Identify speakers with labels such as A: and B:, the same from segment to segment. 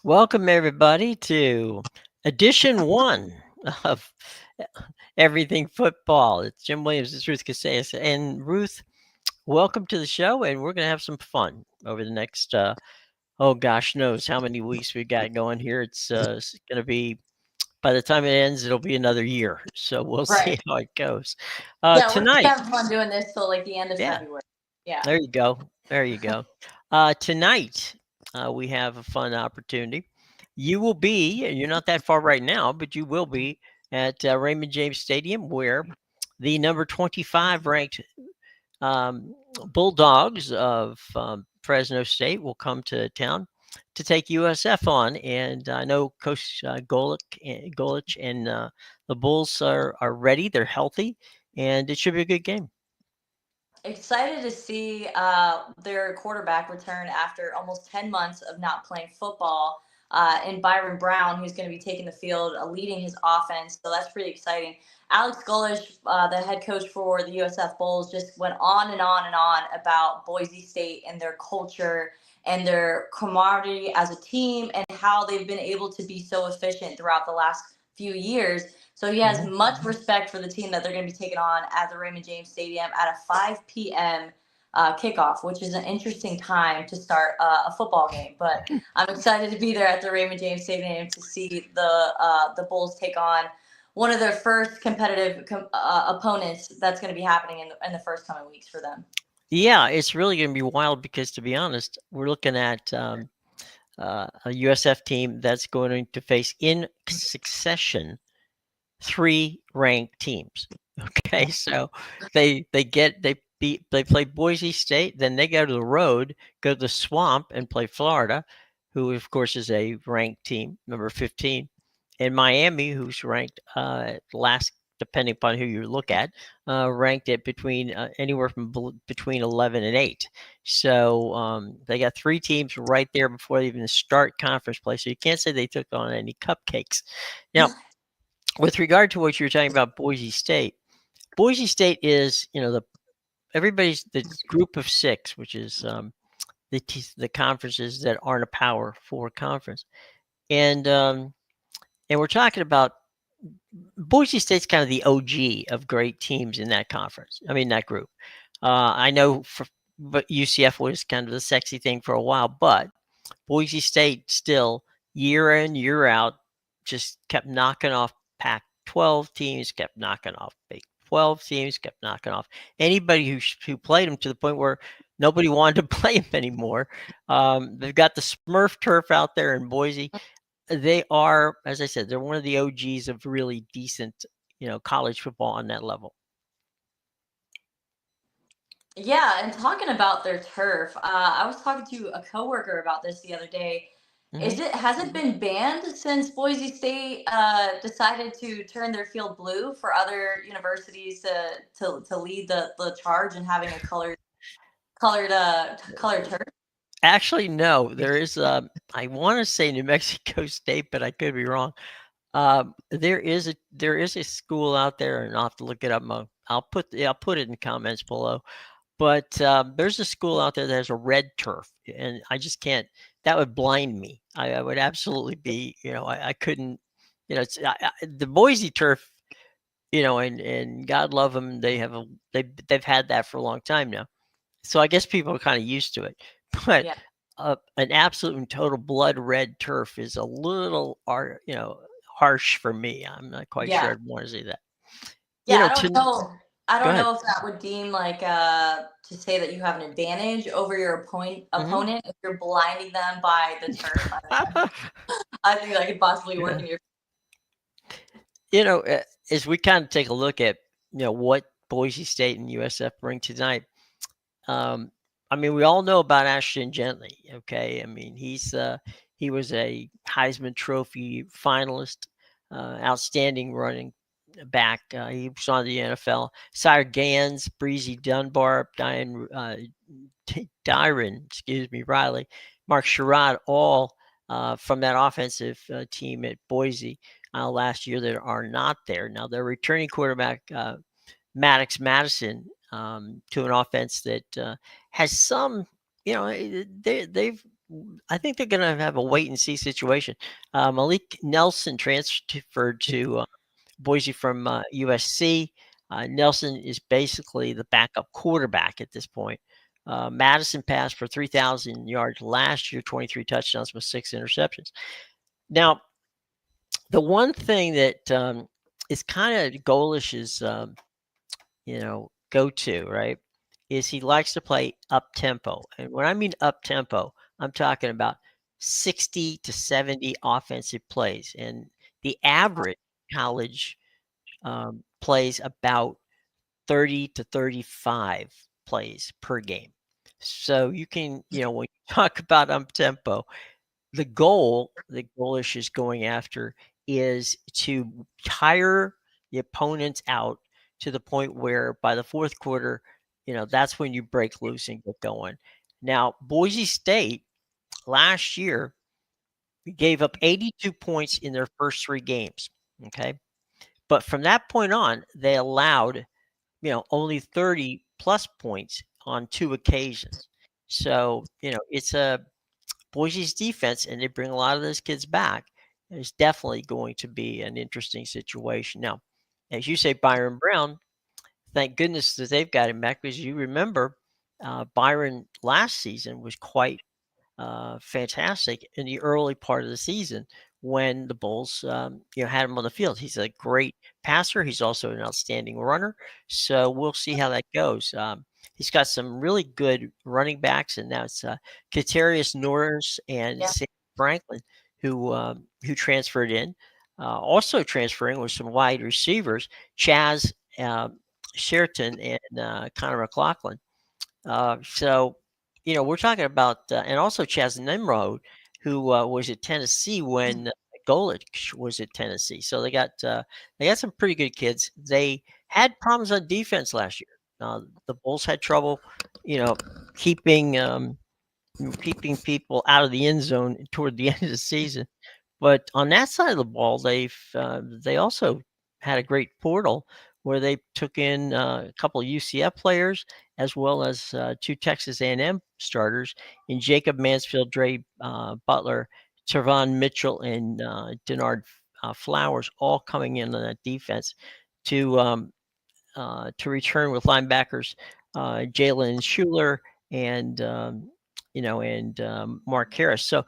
A: Welcome, everybody, to edition one of Everything Football. It's Jim Williams, it's Ruth Casillas. And Ruth, welcome to the show. And we're going to have some fun over the next, oh gosh knows how many weeks we got going here. It's going to be, by the time it ends, it'll be another year. So we'll see
B: Right.
A: how it goes.
B: Yeah, we're gonna
A: Tonight,
B: have fun doing this till like the end of
A: yeah,
B: February. Yeah.
A: there you go. There you go. Tonight, we have a fun opportunity. You will be, you're not that far right now, but you will be at Raymond James Stadium, where the number 25 ranked um, Bulldogs of Fresno State will come to town to take USF on. And I know Coach Golich and the Bulls are ready, they're healthy, and it should be a good game.
B: Excited to see their quarterback return after almost 10 months of not playing football. And Byron Brown, who's going to be taking the field, leading his offense. So that's pretty exciting. Alex Golesh, the head coach for the USF Bulls, just went on and on and on about Boise State and their culture and their camaraderie as a team and how they've been able to be so efficient throughout the last few years. So he has
A: Mhm.
B: much respect for the team that they're going to be taking on at the Raymond James Stadium at a 5 p.m. Kickoff, which is an interesting time to start a football game. But I'm excited to be there at the Raymond James Stadium to see the Bulls take on one of their first competitive opponents that's going to be happening in the first coming weeks for them.
A: Yeah, it's really going to be wild because, to be honest, we're looking at a USF team that's going to face in succession three ranked teams. Okay, so they play Boise State, then they go to the road, go to the Swamp, and play Florida, who of course is a ranked team, number 15, and Miami, who's ranked last, depending upon who you look at, ranked it between anywhere from between 11 and 8. So they got three teams right there before they even start conference play. So you can't say they took on any cupcakes. Now, with regard to what you were talking about, Boise State is, everybody's the group of six, which is the conferences that aren't a Power Four conference, and and we're talking about Boise State's kind of the OG of great teams in that conference. I mean that group. I know, but UCF was kind of the sexy thing for a while, but Boise State still year in year out just kept knocking off Pac-12 teams, kept knocking off Big 12 teams, kept knocking off anybody who played them to the point where nobody wanted to play them anymore. They've got the Smurf turf out there in Boise. They are, as I said, they're one of the OGs of really decent, college football on that level.
B: Yeah, and talking about their turf, I was talking to a coworker about this the other day.
A: Hmm.
B: Has it been banned since Boise State decided to turn their field blue for other universities to lead the charge and having a colored turf?
A: Actually, no. There is, I want to say New Mexico State, but I could be wrong. There is a school out there, and I'll have to look it up. I'll put it in the comments below. But there's a school out there that has a red turf, and I just can't. That would blind me. I would absolutely be. I couldn't. It's the Boise turf. And God love them. They've had that for a long time now. So I guess people are kind of used to it. But
B: Yeah,
A: an absolute and total blood red turf is a little, harsh for me. I'm not quite sure
B: yeah,
A: I'd want to see that. You
B: yeah.
A: know,
B: I don't
A: to
B: know. I
A: Go
B: don't
A: ahead.
B: know if that would deem like to say that you have an advantage over your
A: Hmm.
B: opponent if you're blinding them by the turf. I think that could possibly work
A: Yeah.
B: in your.
A: As we kind of take a look at what Boise State and USF bring tonight. Um, I mean, we all know about Ashton Gently. Okay, I mean he was a Heisman Trophy finalist, outstanding running back. He was on the NFL. Sire Gans, Breezy Dunbar, Dyron, excuse me, Riley, Mark Sherrod, all from that offensive team at Boise last year that are not there. Now, their returning quarterback, Maddox Madison, to an offense that has some, they've I think they're going to have a wait and see situation. Malik Nelson transferred to Boise from USC. Nelson is basically the backup quarterback at this point. Madison passed for 3,000 yards last year, 23 touchdowns with 6 interceptions. Now, the one thing that is kind of Golish's, go to, right, is he likes to play up tempo. And when I mean up tempo, I'm talking about 60 to 70 offensive plays. And the average college plays about 30 to 35 plays per game. So you can, when you talk about up tempo, the goal that Golish is going after is to tire the opponents out to the point where by the fourth quarter, that's when you break loose and get going. Now, Boise State last year gave up 82 points in their first 3 games. Okay. But from that point on, they allowed, only 30 plus points on 2 occasions. So, it's a Boise's defense, and they bring a lot of those kids back, is definitely going to be an interesting situation. Now, as you say, Byron Brown, thank goodness that they've got him back because you remember Byron last season was quite fantastic in the early part of the season when the Bulls, had him on the field. He's a great passer. He's also an outstanding runner. So we'll see how that goes. He's got some really good running backs, and now it's Katarius Norris and
B: Yeah.
A: Sam Franklin who transferred in. Also transferring with some wide receivers, Chaz Sheraton and Connor McLaughlin. So, we're talking about, and also Chaz Nimrod, who was at Tennessee when Golich was at Tennessee. So they got some pretty good kids. They had problems on defense last year. The Bulls had trouble, you know, keeping keeping people out of the end zone toward the end of the season. But on that side of the ball, they also had a great portal where they took in a couple of UCF players as well as 2 Texas A&M starters in Jacob Mansfield, Dre Butler, Tervon Mitchell, and Denard Flowers, all coming in on that defense to to return with linebackers Jalen Schuler and Mark Harris. So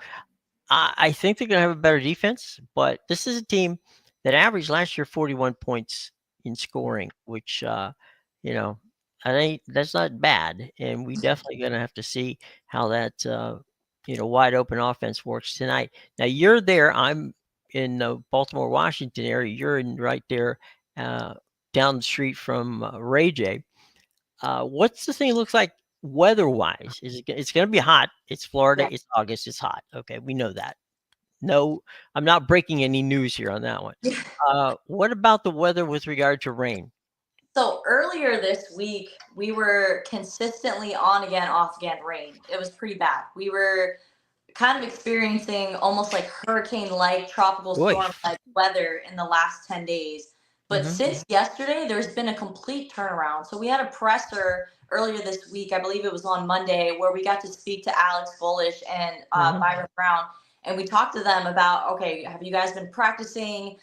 A: I think they're going to have a better defense, but this is a team that averaged last year 41 points in scoring, which you know, that's not bad, and we definitely going to have to see how that wide open offense works tonight. Now you're there. I'm in the Baltimore, Washington area. You're in right there uh, down the street from Ray J. What's the thing looks like weather-wise? It's going to be hot. It's Florida.
B: Yeah.
A: It's August. It's hot. Okay, we know that. No, I'm not breaking any news here on that one. What about the weather with regard to rain?
B: So earlier this week, we were consistently on again, off again rain. It was pretty bad. We were kind of experiencing almost like hurricane like tropical
A: Boy.
B: storm like weather in the last 10 days. But
A: Hmm.
B: since yesterday, there's been a complete turnaround. So we had a presser earlier this week, I believe it was on Monday, where we got to speak to Alex Bullish and
A: Hmm.
B: Byron Brown. And we talked to them about, okay, have you guys been practicing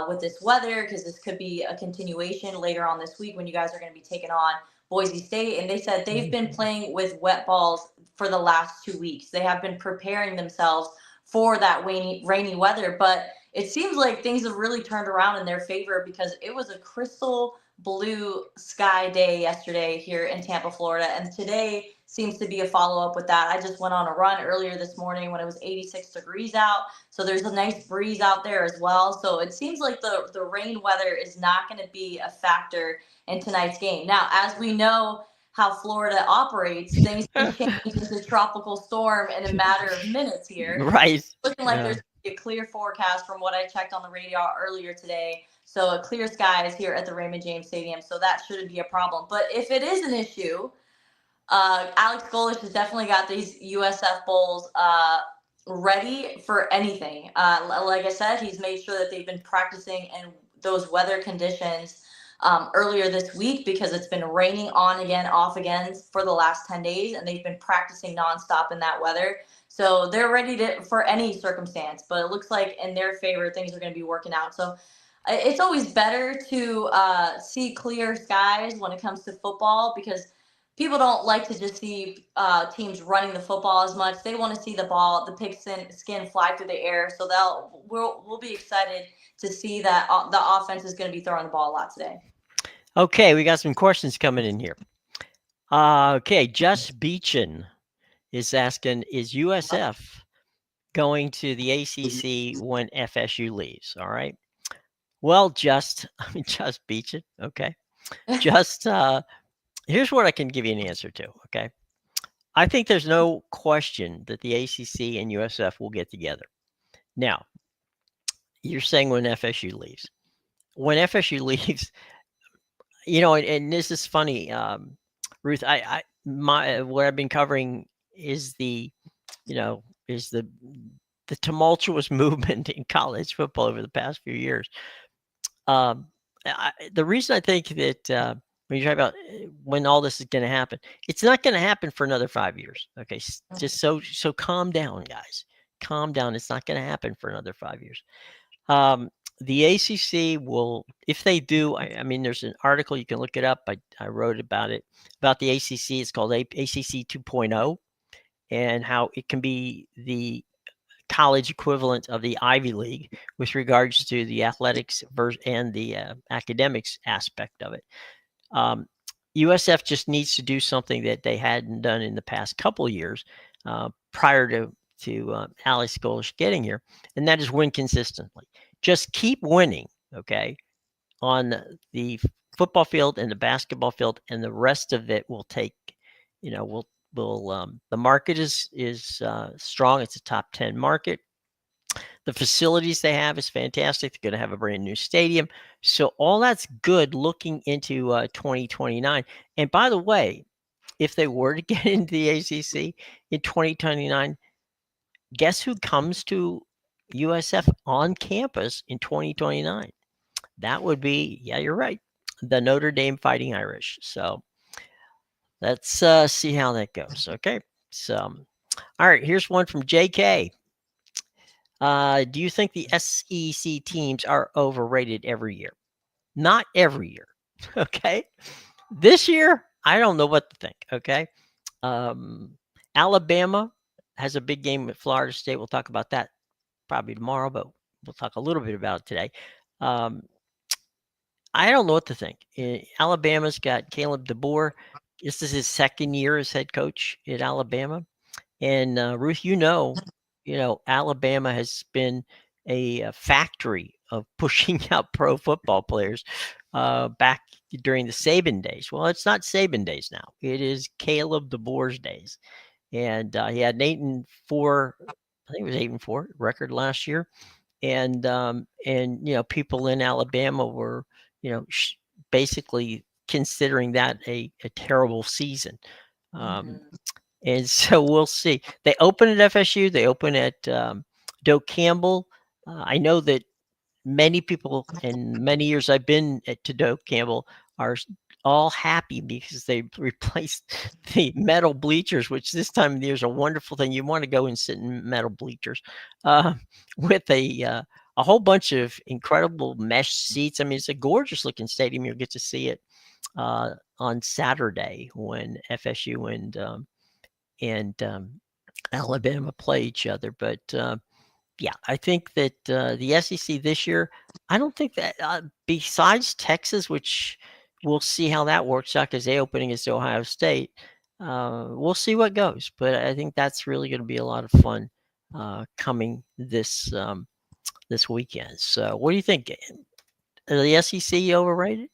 B: with this weather? Because this could be a continuation later on this week when you guys are going to be taking on Boise State. And they said they've been playing with wet balls for the last 2 weeks. They have been preparing themselves for that rainy weather. But it seems like things have really turned around in their favor because it was a crystal blue sky day yesterday here in Tampa, Florida. And today seems to be a follow up with that. I just went on a run earlier this morning when it was 86 degrees out. So there's a nice breeze out there as well. So it seems like the rain weather is not going to be a factor in tonight's game. Now, as we know, how Florida operates, things can change into a tropical storm in a matter of minutes here.
A: Right.
B: Looking like
A: Yeah.
B: there's a clear forecast from what I checked on the radar earlier today. So a clear skies here at the Raymond James Stadium. So that shouldn't be a problem. But if it is an issue, Alex Golish has definitely got these USF Bowls ready for anything. Like I said, he's made sure that they've been practicing in those weather conditions earlier this week because it's been raining on again, off again for the last 10 days, and they've been practicing nonstop in that weather. So they're ready for any circumstance, but it looks like in their favor, things are going to be working out. So it's always better to see clear skies when it comes to football because people don't like to just see teams running the football as much. They want to see the ball, the pigskin fly through the air. So we'll be excited to see that the offense is going to be throwing the ball a lot today.
A: Okay, we got some questions coming in here. Okay, Just Beechin is asking, is USF going to the ACC when FSU leaves? All right. Well, just Beechin. Okay. Just here's what I can give you an answer to. Okay. I think there's no question that the ACC and USF will get together. Now, you're saying when FSU leaves. When FSU leaves, and this is funny, Ruth. What I've been covering is is the tumultuous movement in college football over the past few years. The reason I think that when you talk about when all this is going to happen, it's not going to happen for another 5 years. Okay, just so calm down, guys. Calm down. It's not going to happen for another 5 years. The ACC will, if they do, I mean, there's an article, you can look it up. I wrote about it, about the ACC. It's called ACC 2.0 and how it can be the college equivalent of the Ivy League with regards to the athletics and the academics aspect of it. USF just needs to do something that they hadn't done in the past couple of years prior to Alex Golesh getting here, and that is win consistently. Just keep winning, okay, on the football field and the basketball field, and the rest of it will take, will the market is strong. It's a top 10 market. The facilities they have is fantastic. They're going to have a brand new stadium. So all that's good looking into 2029. And by the way, if they were to get into the ACC in 2029, guess who comes to USF on campus in 2029? That would be, yeah, you're right, the Notre Dame Fighting Irish. So let's see how that goes. Okay. So, all right, here's one from JK. Do you think the SEC teams are overrated every year? Not every year. Okay. This year, I don't know what to think. Okay. Alabama has a big game with Florida State. We'll talk about that probably tomorrow, but we'll talk a little bit about it today. I don't know what to think. Alabama's got Caleb DeBoer. This is his second year as head coach at Alabama. And Ruth, Alabama has been a factory of pushing out pro football players back during the Saban days. Well, it's not Saban days now. It is Caleb DeBoer's days. And he had an 8-4, I think it was 8-4 record last year. And people in Alabama were, basically considering that a terrible season. And so we'll see. They open at FSU. They open at Doak Campbell. I know that many people, in many years I've been to Doak Campbell, are all happy because they replaced the metal bleachers, which this time of the year is a wonderful thing. You want to go and sit in metal bleachers with a whole bunch of incredible mesh seats. I mean, it's a gorgeous looking stadium. You'll get to see it on Saturday when FSU and Alabama play each other. But yeah, I think that the SEC this year, I don't think that besides Texas, which we'll see how that works out because they opening against Ohio State. We'll see what goes, but I think that's really going to be a lot of fun coming this weekend. So, what do you think? Are the SEC overrated?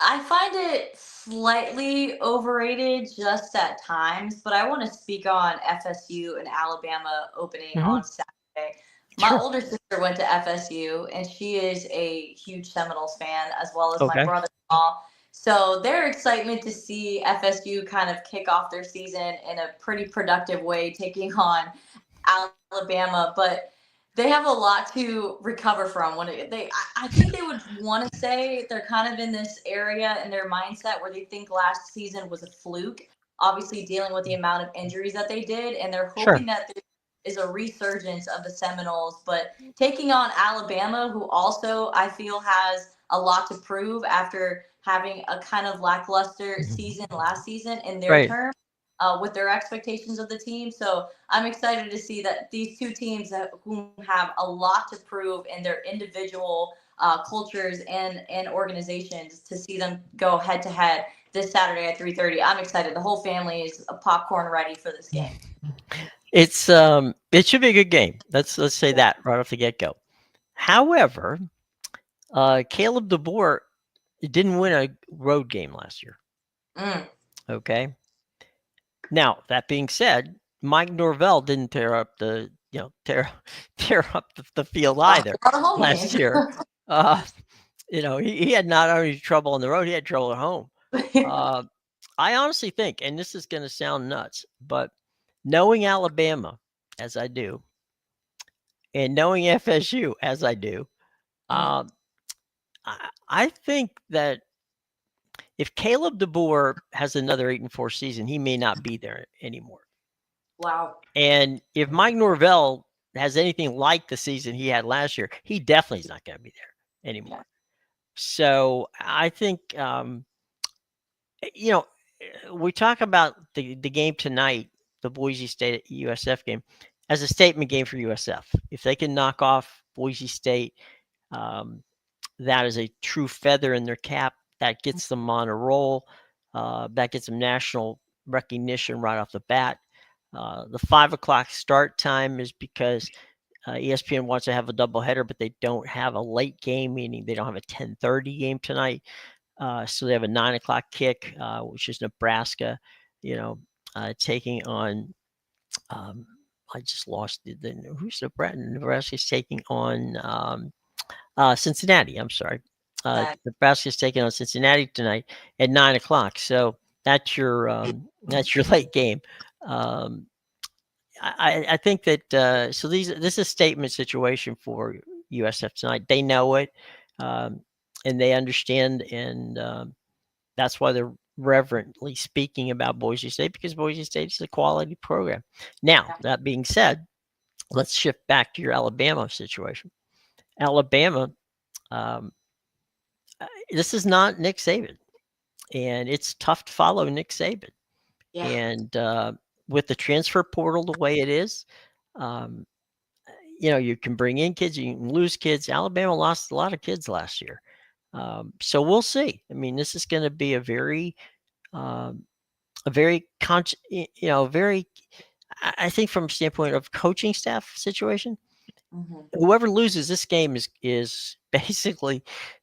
B: I find it slightly overrated just at times, but I want to speak on FSU and Alabama opening on Saturday. My older sister went to FSU, and she is a huge Seminoles fan, as well as my brother-in-law. So their excitement to see FSU kind of kick off their season in a pretty productive way, taking on Alabama. But they have a lot to recover from. I think they would want to say they're kind of in this area in their mindset where they think last season was a fluke. Obviously, dealing with the amount of injuries that they did, and they're
A: Sure.
B: hoping that there is a resurgence of the Seminoles. But taking on Alabama, who also I feel has a lot to prove after having a kind of lackluster season last season in their
A: Right.
B: term, with their expectations of the team. So I'm excited to see that these two teams who have a lot to prove in their individual cultures and organizations, to see them go head to head this Saturday at 3:30. I'm excited. The whole family is popcorn ready for this game.
A: It's it should be a good game. Let's say that right off the get go. However, Caleb DeBoer didn't win a road game last year.
B: Mm.
A: Okay. Now that being said, Mike Norvell didn't tear up the tear up the field
B: Lost
A: either
B: a lot of home
A: last
B: games.
A: year. He had not only trouble on the road, he had trouble at home. I honestly think, and this is going to sound nuts, but knowing Alabama as I do, and knowing FSU as I do,
B: Mm.
A: I think that if Caleb DeBoer has another 8-4 season, he may not be there anymore.
B: Wow.
A: And if Mike Norvell has anything like the season he had last year, he definitely is not going to be there anymore.
B: Yeah.
A: So I think, we talk about the game tonight, the Boise State USF game, as a statement game for USF. If they can knock off Boise State, that is a true feather in their cap. That gets them on a roll. That gets them national recognition right off the bat. The 5 o'clock start time is because ESPN wants to have a doubleheader, but they don't have a late game, meaning they don't have a 10:30 game tonight. So they have a 9 o'clock kick, which is Nebraska, taking on. I just lost who's Nebraska? Nebraska's taking on Cincinnati. I'm sorry. Nebraska's taking on Cincinnati tonight at 9 o'clock. So that's your late game. I think that so this is a statement situation for USF tonight. They know it, and they understand, and that's why they're reverently speaking about Boise State, because Boise State is a quality program. Now, that being said, let's shift back to your Alabama situation. Alabama, this is not Nick Saban, and it's tough to follow Nick Saban.
B: Yeah.
A: And with the transfer portal the way it is, um, you can bring in kids, you can lose kids. Alabama lost a lot of kids last year. So we'll see. I mean, this is going to be a very, very, I think from a standpoint of coaching staff situation, whoever loses this game is basically,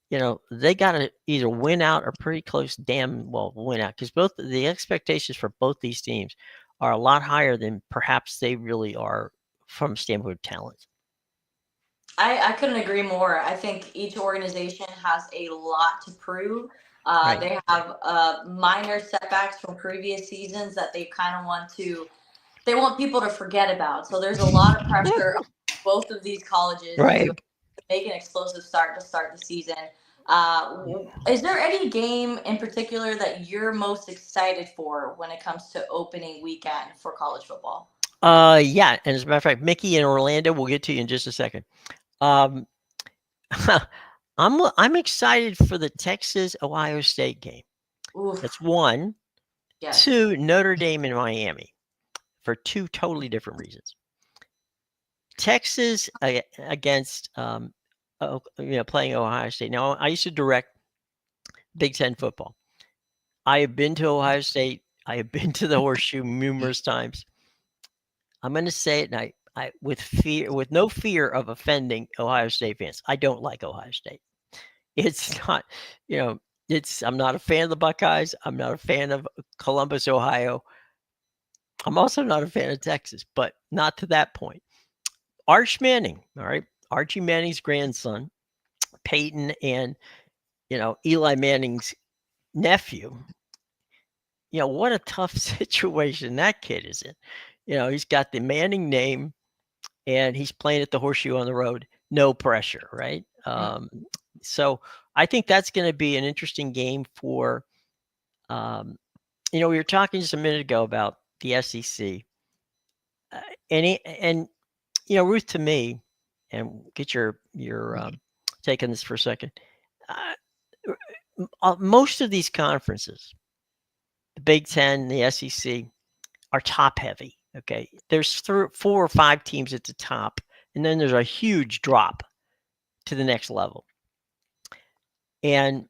A: they got to either win out or pretty close, win out, because both the expectations for both these teams are a lot higher than perhaps they really are from a standpoint of talent.
B: I couldn't agree more. I think each organization has a lot to prove.
A: Right.
B: They have minor setbacks from previous seasons that they want people to forget about. So there's a lot of pressure on both of these colleges
A: Right.
B: to make an explosive start to start the season. Is there any game in particular that you're most excited for when it comes to opening weekend for college football?
A: Yeah, and as a matter of fact, Mickey in Orlando, we'll get to you in just a second. I'm excited for the Texas Ohio State game.
B: Oof.
A: That's one.
B: Yes.
A: Two, Notre Dame and Miami, for two totally different reasons. Texas against playing Ohio State. Now, I used to direct Big Ten football. I have been to Ohio State. I have been to the Horseshoe numerous times. I'm going to say it, and I with no fear of offending Ohio State fans. I don't like Ohio State. It's not, I'm not a fan of the Buckeyes. I'm not a fan of Columbus, Ohio. I'm also not a fan of Texas, but not to that point. Arch Manning, all right, Archie Manning's grandson, Peyton, and Eli Manning's nephew. What a tough situation that kid is in. He's got the Manning name. and he's playing at the Horseshoe on the road. No pressure, right? So I think that's going to be an interesting game for. We were talking just a minute ago about the SEC, and Ruth, to me, and get your take on this for a second. Most of these conferences, the Big Ten, the SEC, are top heavy. Okay, there's 4 or 5 teams at the top, and then there's a huge drop to the next level. And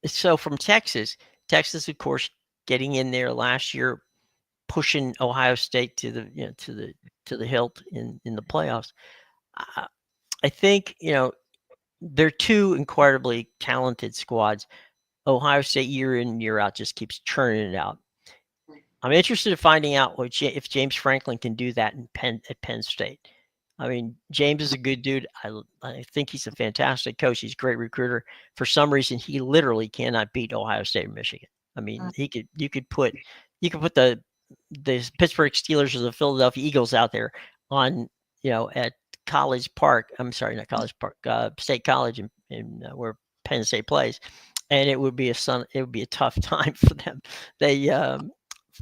A: so from Texas, of course, getting in there last year, pushing Ohio State to the hilt in the playoffs. I think they're 2 incredibly talented squads. Ohio State year in year out just keeps churning it out. I'm interested in finding out if James Franklin can do that at Penn State. I mean, James is a good dude. I think he's a fantastic coach. He's a great recruiter. For some reason, he literally cannot beat Ohio State or Michigan. I mean, you could put the Pittsburgh Steelers or the Philadelphia Eagles out there on at College Park. I'm sorry, not College Park, State College in where Penn State plays, and it would be a tough time for them. They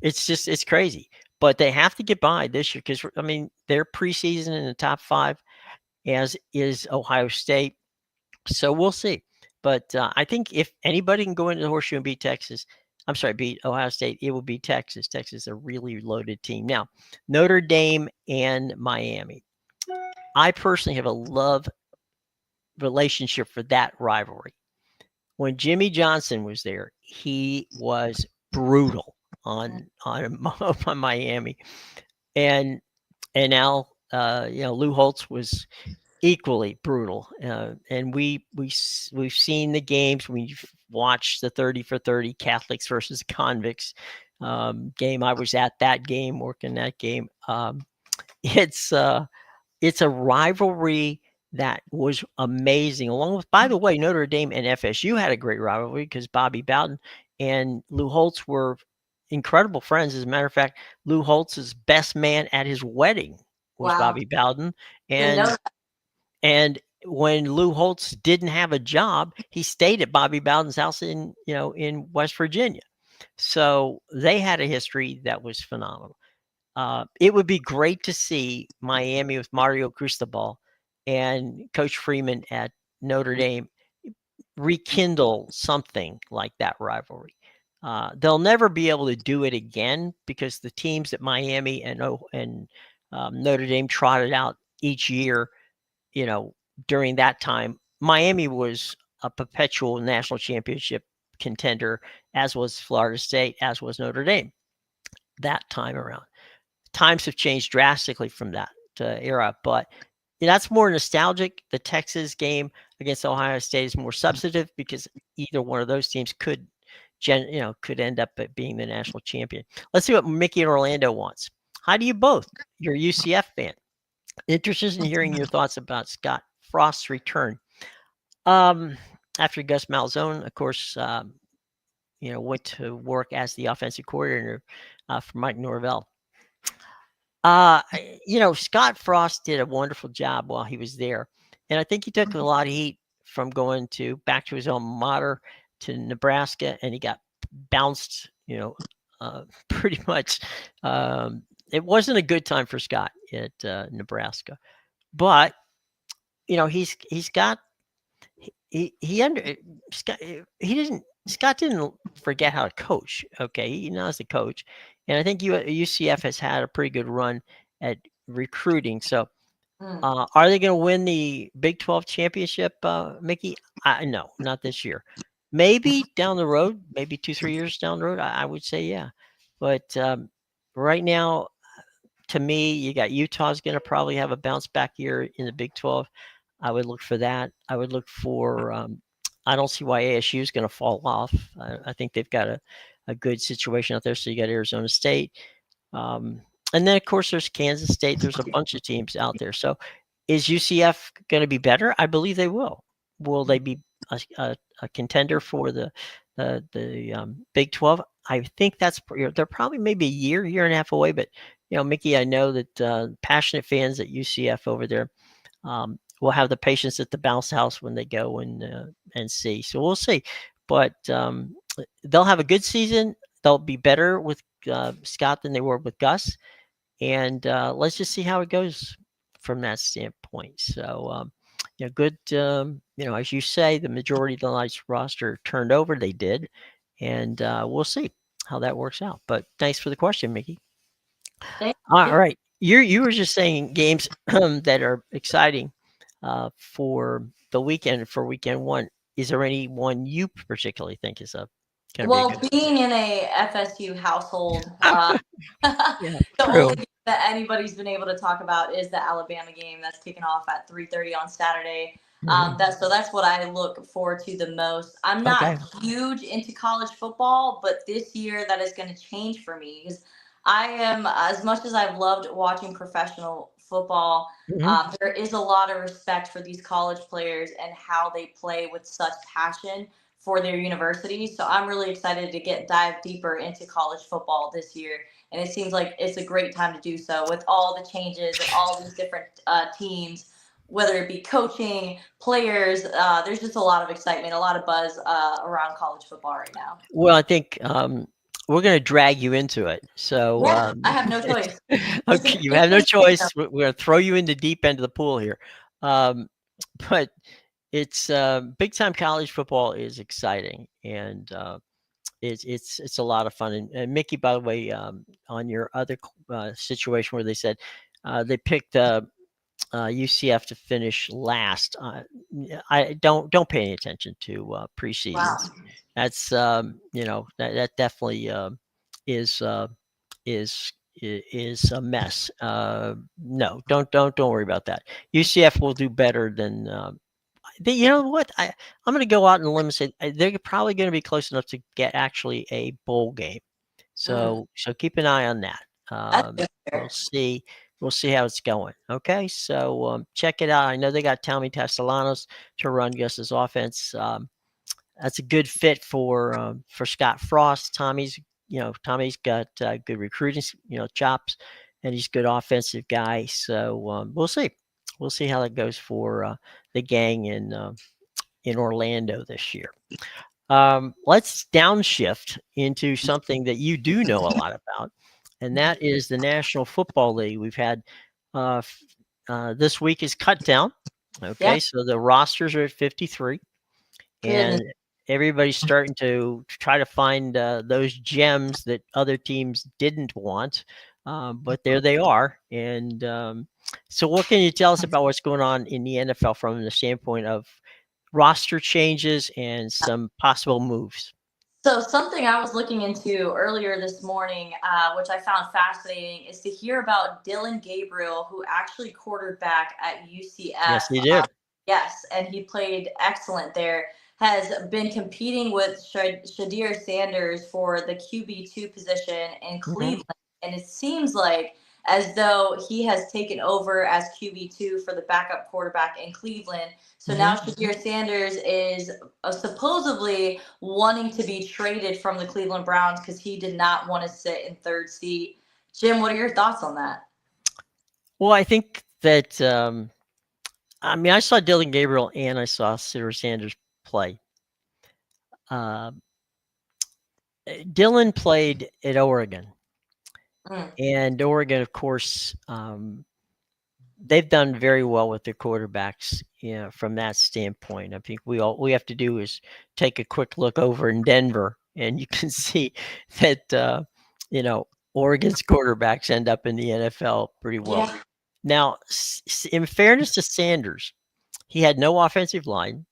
A: it's crazy. But they have to get by this year because, I mean, they're preseason in the top 5, as is Ohio State. So we'll see. But I think if anybody can go into the Horseshoe and beat Ohio State, it will be Texas. Texas is a really loaded team. Now, Notre Dame and Miami. I personally have a love relationship for that rivalry. When Jimmy Johnson was there, he was brutal on Miami, and now Lou Holtz was equally brutal, and we've seen the games. We've watched the 30 for 30 Catholics versus convicts game. I was at that game, working that game. It's a rivalry that was amazing. Along with, by the way, Notre Dame and FSU had a great rivalry because Bobby Bowden and Lou Holtz were incredible friends. As a matter of fact, Lou Holtz's best man at his wedding was Bobby Bowden, and when Lou Holtz didn't have a job, he stayed at Bobby Bowden's house in West Virginia. So they had a history that was phenomenal. It would be great to see Miami with Mario Cristobal and Coach Freeman at Notre Dame rekindle something like that rivalry. They'll never be able to do it again because the teams that Miami and Notre Dame trotted out each year, during that time, Miami was a perpetual national championship contender, as was Florida State, as was Notre Dame that time around. Times have changed drastically from that era, but that's more nostalgic. The Texas game against Ohio State is more substantive because either one of those teams could end up being the national champion. Let's see what Mickey in Orlando wants. How do you both? You're a UCF fan. Interested in hearing your thoughts about Scott Frost's return. After Gus Malzahn, of course, went to work as the offensive coordinator for Mike Norvell. Scott Frost did a wonderful job while he was there, and I think he took a lot of heat from going back to his alma mater to Nebraska, and he got bounced, pretty much. It wasn't a good time for Scott at Nebraska, but Scott didn't forget how to coach. Okay, he knows to coach, and I think UCF has had a pretty good run at recruiting. So, are they going to win the Big 12 championship, Mickey? No, not this year. Maybe down the road, maybe 2-3 years down the road. I would say yeah, but right now, to me, you got Utah's going to probably have a bounce back year in the Big 12. I would look for that. I would look for. I don't see why ASU is going to fall off. I think they've got a good situation out there. So you got Arizona State, and then of course there's Kansas State. There's a bunch of teams out there. So is UCF going to be better? I believe they will. Will they be a contender for the Big 12? I think they're probably maybe a year and a half away, but Mickey, I know that passionate fans at UCF over there will have the patience at the bounce house when they go and see. So we'll see, but they'll have a good season. They'll be better with Scott than they were with Gus, and let's just see how it goes from that standpoint. So, good. As you say, the majority of the night's roster turned over. They did, and we'll see how that works out. But thanks for the question, Mickey.
B: Thank
A: All
B: you.
A: right, you were just saying games that are exciting for the weekend for weekend one. Is there any one you particularly think is going to be a
B: Well,
A: good?
B: being in a FSU household,
A: Yeah,
B: the only
A: true.
B: game that anybody's been able to talk about is the Alabama game that's kicking off at 3:30 on Saturday.
A: Hmm.
B: That's what I look forward to the most. I'm
A: Okay.
B: not huge into college football, but this year that is going to change for me because I am, as much as I've loved watching professional football.
A: Hmm.
B: There is a lot of respect for these college players and how they play with such passion for their universities. So I'm really excited to dive deeper into college football this year. And it seems like it's a great time to do so with all the changes and all these different teams, whether it be coaching, players. There's just a lot of excitement, a lot of buzz around college football right now.
A: Well, I think we're going to drag you into it. So,
B: Yeah, I have no choice.
A: okay, you have no choice. We're going to throw you in the deep end of the pool here. Um, but it's big time college football is exciting, and it's a lot of fun. And Mickey, by the way, on your other situation where they said they picked UCF to finish last, I don't pay any attention to
B: Wow.
A: preseasons. That's that definitely is is is a mess. No, don't worry about that. UCF will do better than. You know what? I'm going to go out and limb and say they're probably going to be close enough to get actually a bowl game.
B: Mm,
A: So keep an eye on that.
B: that's good.
A: We'll see. We'll see how it's going. Okay, so check it out. I know they got Tommy Castellanos to run Gus's offense. That's a good fit for Scott Frost. Tommy's got good recruiting, chops, and he's a good offensive guy. So we'll see. We'll see how that goes for the gang in Orlando this year. Let's downshift into something that you do know a lot about, and that is the National Football League. We've had this week is cut down.
B: Yeah,
A: Okay, so the rosters are at 53,
B: goodness.
A: and everybody's starting to try to find those gems that other teams didn't want. But there they are. And so, what can you tell us about what's going on in the NFL from the standpoint of roster changes and some possible moves?
B: So something I was looking into earlier this morning, which I found fascinating, is to hear about Dylan Gabriel, who actually quarterback at
A: Yes,
B: UCF.
A: they did.
B: Yes, and he played excellent there. Has been competing with Shadir Sanders for the QB2 position in
A: Hmm.
B: Cleveland, and it seems like as though he has taken over as QB2 for the backup quarterback in Cleveland. So
A: Hmm.
B: now Shadir Sanders is supposedly wanting to be traded from the Cleveland Browns because he did not want to sit in third seat. Jim, what are your thoughts on that?
A: Well, I think that I mean I saw Dylan Gabriel and I saw Sarah Sanders play. Uh, Dylan played at Oregon,
B: Mm,
A: and Oregon, of course, they've done very well with their quarterbacks. From that standpoint, I think we have to do is take a quick look over in Denver, and you can see that you know Oregon's quarterbacks end up in the NFL pretty well.
B: yeah.
A: Now, in fairness to Sanders, he had no offensive line,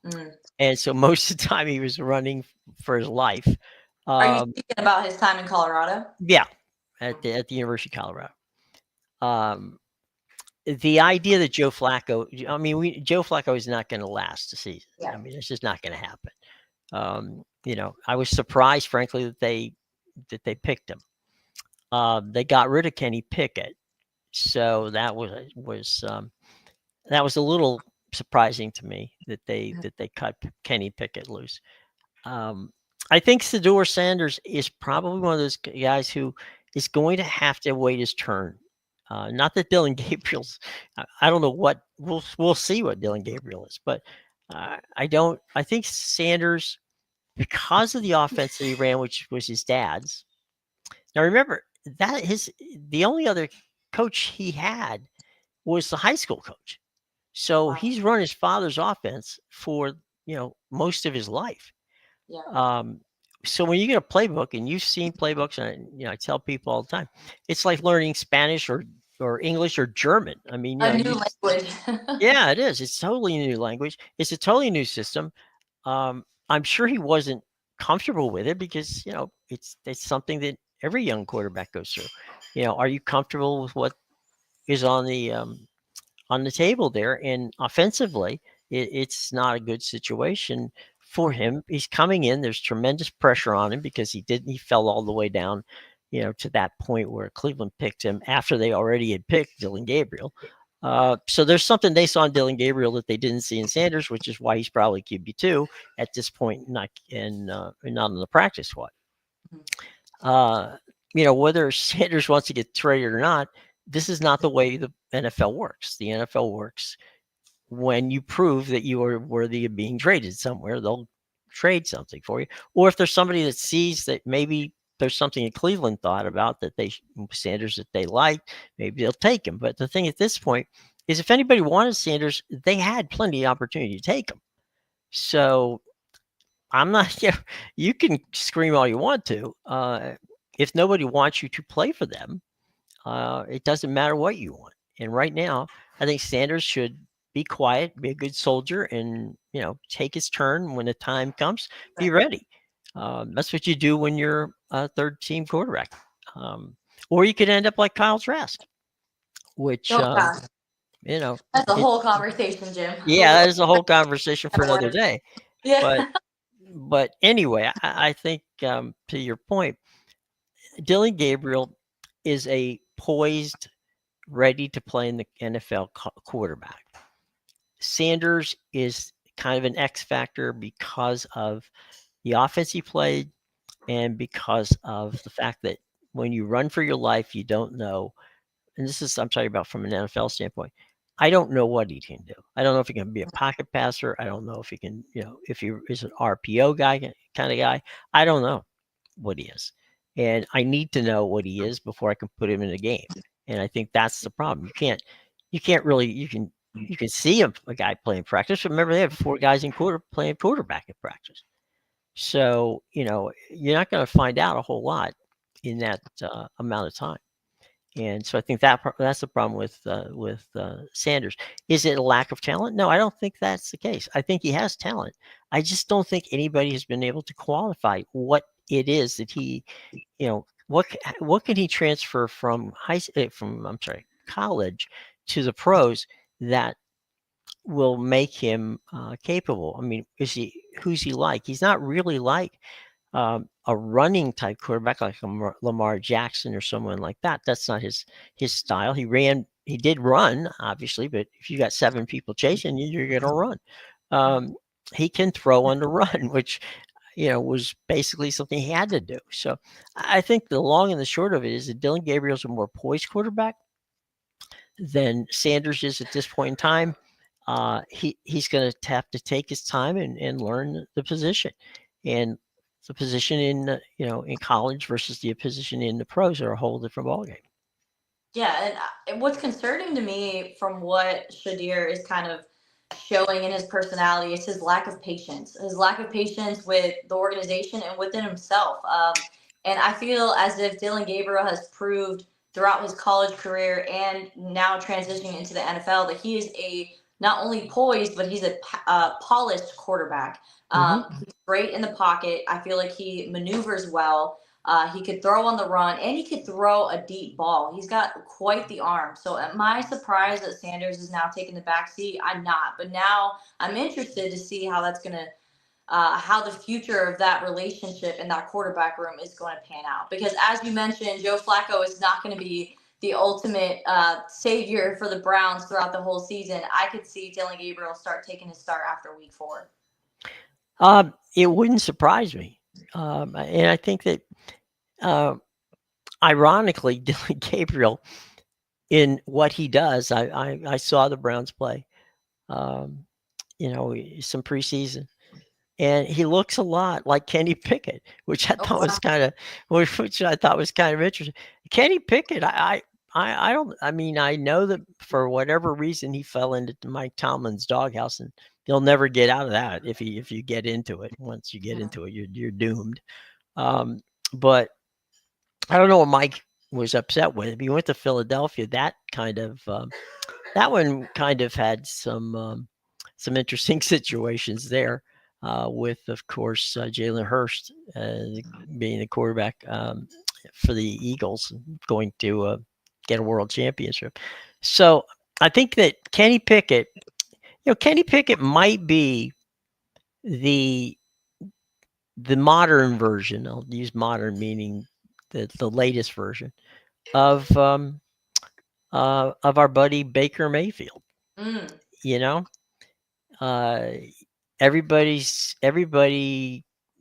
B: Mm.
A: and so most of the time he was running for his life.
B: Are you
A: Um,
B: speaking about his time in Colorado?
A: yeah, at the University of Colorado. Um, the idea that Joe Flacco, I mean, Joe Flacco is not going to last the season. I
B: Yeah.
A: mean, it's just not going to happen. I was surprised, frankly, that they picked him. They got rid of Kenny Pickett, so that was a little surprising to me that they cut Kenny Pickett loose. Um, I think Shedeur Sanders is probably one of those guys who is going to have to wait his turn. Not that Dylan Gabriel's. I don't know what we'll see what Dylan Gabriel is, but I don't. I think Sanders, because of the offense that he ran, which was his dad's. Now remember that the only other coach he had was the high school coach. So
B: Wow.
A: he's run his father's offense for most of his life.
B: Yeah.
A: Um, so when you get a playbook, and you've seen playbooks, and I tell people all the time, it's like learning Spanish or English or German. I mean,
B: A new language.
A: yeah, it is. It's totally a new language. It's a totally new system. I'm sure he wasn't comfortable with it because it's something that every young quarterback goes through. Are you comfortable with what is on the table there? And offensively, it's not a good situation for him. He's coming in. There's tremendous pressure on him because he fell all the way down, to that point where Cleveland picked him after they already had picked Dylan Gabriel. So there's something they saw in Dylan Gabriel that they didn't see in Sanders, which is why he's probably QB2 at this point, not not in the practice squad. Uh, whether Sanders wants to get traded or not, this is not the way the NFL works. The NFL works when you prove that you are worthy of being traded somewhere. They'll trade something for you, or if there's somebody that sees that maybe there's something that Cleveland thought about that Sanders that they like, maybe they'll take him. But the thing at this point is, if anybody wanted Sanders, they had plenty of opportunity to take him. So I'm not. You can scream all you want to. If nobody wants you to play for them, it doesn't matter what you want. And right now, I think Sanders should be quiet, be a good soldier, and take his turn when the time comes. Be ready. That's what you do when you're a third-team quarterback. Or you could end up like Kyle Trask, which
B: Oh gosh, that's a
A: it,
B: whole conversation, Jim.
A: yeah, that is a whole conversation for another day.
B: Yeah.
A: But anyway, I think to your point, Dylan Gabriel is a poised, ready to play in the NFL quarterback. Sanders is kind of an X factor because of the offense he played and because of the fact that when you run for your life, you don't know. And I'm talking about from an NFL standpoint. I don't know what he can do. I don't know if he can be a pocket passer. I don't know if he can, if he is an RPO guy, kind of guy. I don't know what he is. And I need to know what he is before I can put him in a game. And I think that's the problem. You can't really, you can see a guy playing practice. Remember, they have 4 guys playing quarterback in practice. So, you're not going to find out a whole lot in that amount of time. And so I think that's the problem with Sanders. Is it a lack of talent? No, I don't think that's the case. I think he has talent. I just don't think anybody has been able to qualify what it is that he, what can he transfer from college to the pros that will make him capable. I mean, who's he like? He's not really like a running type quarterback like Lamar Jackson or someone like that. That's not his style. He did run, obviously, but if you got 7 people chasing you, you're going to run. He can throw on the run, which was basically something he had to do. So I think the long and the short of it is that Dylan Gabriel's a more poised quarterback than Sanders is at this point in time. He's going to have to take his time and learn the position, and the position in in college versus the position in the pros are a whole different ballgame.
B: Yeah, and what's concerning to me from what Shadir is kind of showing in his personality is his lack of patience, with the organization and within himself. And I feel as if Dylan Gabriel has proved throughout his college career and now transitioning into the NFL that he is a not only poised but he's a polished quarterback. He's great in the pocket. I feel like he maneuvers well. He could throw on the run and he could throw a deep ball. He's got quite the arm. So am I surprised that Sanders is now taking the back seat? I'm not. But now I'm interested to see how that's going to how the future of that relationship in that quarterback room is going to pan out. Because as you mentioned, Joe Flacco is not going to be the ultimate savior for the Browns throughout the whole season. I could see Dylan Gabriel start taking his start after week 4.
A: It wouldn't surprise me. And I think that ironically, Dylan Gabriel, in what he does, I saw the Browns play, um, some preseason, and he looks a lot like Kenny Pickett, which I
B: Oh,
A: thought
B: wow.
A: was kind of, which I thought was kind of interesting. Kenny Pickett, I don't, I mean, I know that for whatever reason he fell into Mike Tomlin's doghouse, and he'll never get out of that if you get into it. Once you get
B: Mhm.
A: into it, you're doomed. Um, but I don't know what Mike was upset with. If he went to Philadelphia, that one kind of had some interesting situations there, with, of course, Jalen Hurst being the quarterback, for the Eagles, going to get a world championship. So I think that Kenny Pickett might be the the modern version. I'll use modern meaning the latest version of of our buddy Baker Mayfield.
B: Mm.
A: You know, uh, everybody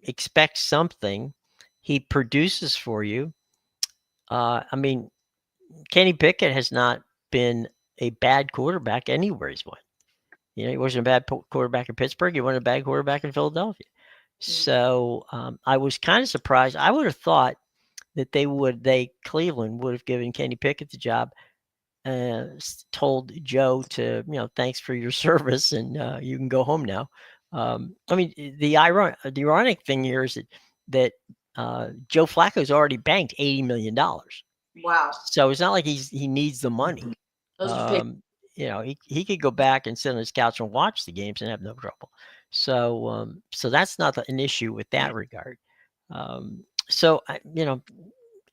A: expects something. He produces for you. I mean, Kenny Pickett has not been a bad quarterback anywhere he's went. He wasn't a bad quarterback in Pittsburgh. He wasn't a bad quarterback in Philadelphia.
B: Mm.
A: So I was kind of surprised. I would have thought that Cleveland would have given Kenny Pickett the job, told Joe to, thanks for your service, and you can go home now. I mean, the ironic thing here is that Joe Flacco's already banked $80 million,
B: Wow.
A: so it's not like he needs the money.
B: Those are big.
A: Um, he could go back and sit on his couch and watch the games and have no trouble. So that's not an issue with that regard. So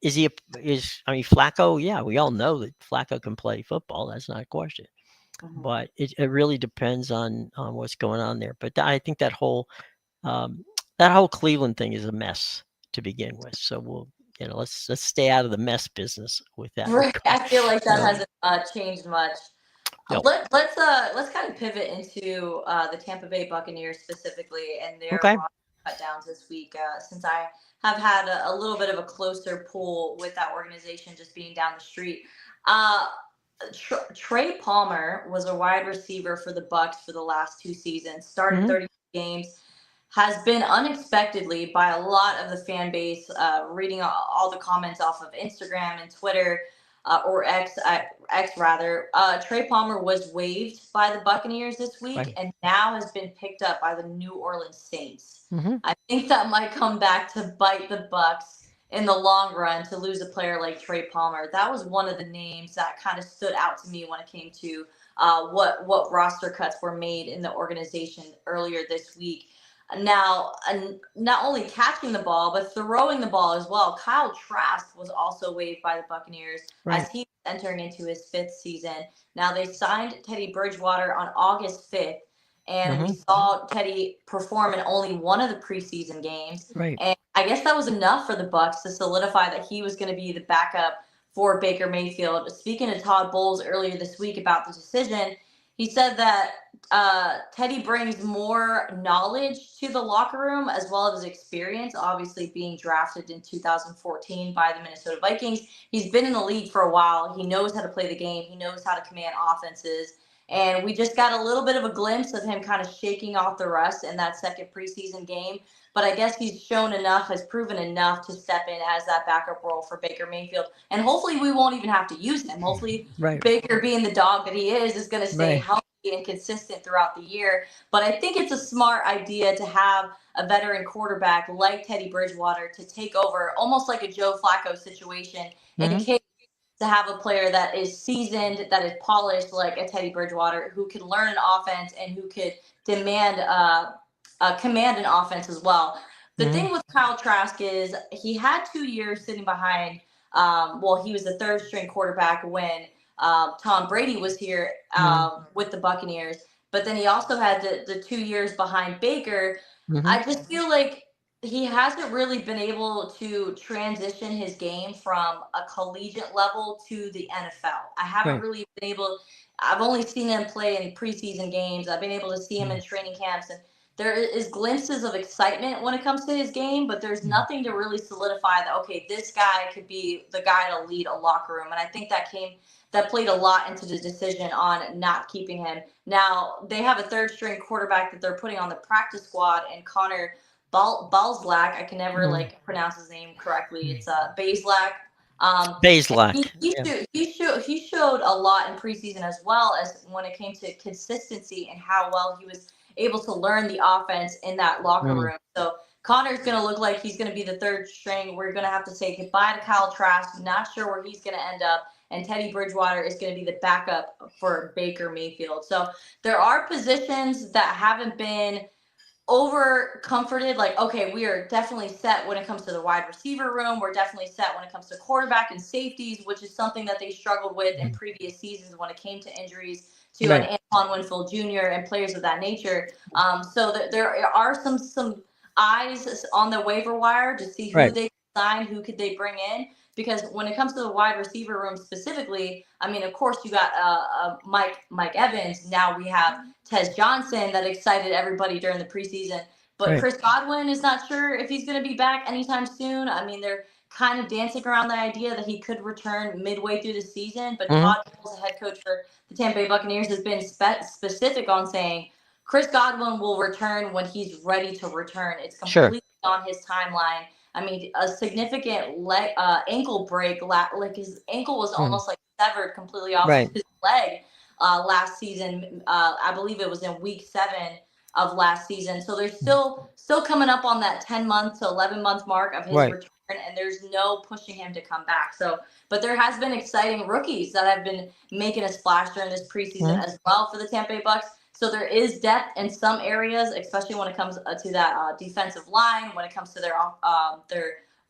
A: is he I mean, Flacco? Yeah, we all know that Flacco can play football. That's not a question.
B: Mhm.
A: But it really depends on what's going on there. But I think um, that whole Cleveland thing is a mess to begin with. So let's stay out of the mess business with that
B: Right.
A: regard.
B: I feel like that
A: Um,
B: hasn't changed much.
A: no.
B: Let's kind of pivot into the Tampa Bay Buccaneers specifically and their
A: Okay.
B: roster cutdowns this week. Since I have had a little bit of a closer pull with that organization, just being down the street. Uh, Trey Palmer was a wide receiver for the Bucks for the last 2 seasons. Started
A: Hmm.
B: 30 games. Has been unexpectedly by a lot of the fan base. Reading all the comments off of Instagram and Twitter, or X rather. Trey Palmer was waived by the Buccaneers this week,
A: Right.
B: and now has been picked up by the New Orleans Saints.
A: Hmm.
B: I think that might come back to bite the Bucks in the long run to lose a player like Trey Palmer. That was one of the names that kind of stood out to me when it came to what roster cuts were made in the organization earlier this week. Now, not only catching the ball, but throwing the ball as well. Kyle Trask was also waived by the Buccaneers
A: Right.
B: as he was entering into his fifth season. Now, they signed Teddy Bridgewater on August 5th, and we
A: Hmm.
B: saw Teddy perform in only one of the preseason games.
A: Right.
B: And I guess that was enough for the Bucks to solidify that he was going to be the backup for Baker Mayfield. Speaking to Todd Bowles earlier this week about the decision, he said that Teddy brings more knowledge to the locker room as well as experience. Obviously, being drafted in 2014 by the Minnesota Vikings, he's been in the league for a while. He knows how to play the game. He knows how to command offenses. And we just got a little bit of a glimpse of him kind of shaking off the rust in that second preseason game. But I guess he's shown enough, has proven enough to step in as that backup role for Baker Mayfield. And hopefully, we won't even have to use him. Hopefully,
A: Right.
B: Baker, being the dog that he is going to stay
A: Right.
B: healthy and consistent throughout the year. But I think it's a smart idea to have a veteran quarterback like Teddy Bridgewater to take over, almost like a Joe Flacco situation, in
A: Hmm.
B: case to have a player that is seasoned, that is polished like a Teddy Bridgewater, who can learn an offense and who could demand command an offense as well. The
A: Hmm.
B: thing with Kyle Trask is he had 2 years sitting behind. Well, he was the third string quarterback when Tom Brady was here
A: Hmm.
B: with the Buccaneers, but then he also had the 2 years behind Baker.
A: Hmm.
B: I just feel like he hasn't really been able to transition his game from a collegiate level to the NFL. I haven't
A: Right.
B: really been able. I've only seen him play in preseason games. I've been able to see him
A: Mm.
B: in training camps, and there is glimpses of excitement when it comes to his game, but there's nothing to really solidify that, okay, this guy could be the guy to lead a locker room. And I think that played a lot into the decision on not keeping him. Now they have a third string quarterback that they're putting on the practice squad, and Connor Balzlak. I can never like pronounce his name correctly. It's Bazelak.
A: Bazelak.
B: He showed a lot in preseason, as well as when it came to consistency and how well he was able to learn the offense in that locker room. So Connor's going to look like he's going to be the third string. We're going to have to say goodbye to Kyle Trask. Not sure where he's going to end up. And Teddy Bridgewater is going to be the backup for Baker Mayfield. So there are positions that haven't been over comforted, like, okay, we are definitely set when it comes to the wide receiver room. We're definitely set when it comes to quarterback and safeties, which is something that they struggled with in previous seasons when it came to injuries to an Antoine Winfield Jr. and players of that nature. So there are some eyes on the waiver wire to see who they sign, who could they bring in. Because when it comes to the wide receiver room specifically, I mean, of course, you got Mike Evans. Now we have Tez Johnson that excited everybody during the preseason. But Chris Godwin is not sure if he's going to be back anytime soon. I mean, they're kind of dancing around the idea that he could return midway through the season. But Todd Bowles, the head coach for the Tampa Bay Buccaneers, has been specific on saying Chris Godwin will return when he's ready to return. It's completely on his timeline. I mean, a significant ankle break, like his ankle was almost like severed completely off his leg last season. I believe it was in week 7 of last season. So they're still coming up on that 10-month to 11-month mark of his return, and there's no pushing him to come back. So, but there has been exciting rookies that have been making a splash during this preseason as well for the Tampa Bay Bucks. So there is depth in some areas, especially when it comes to that defensive line, when it comes to their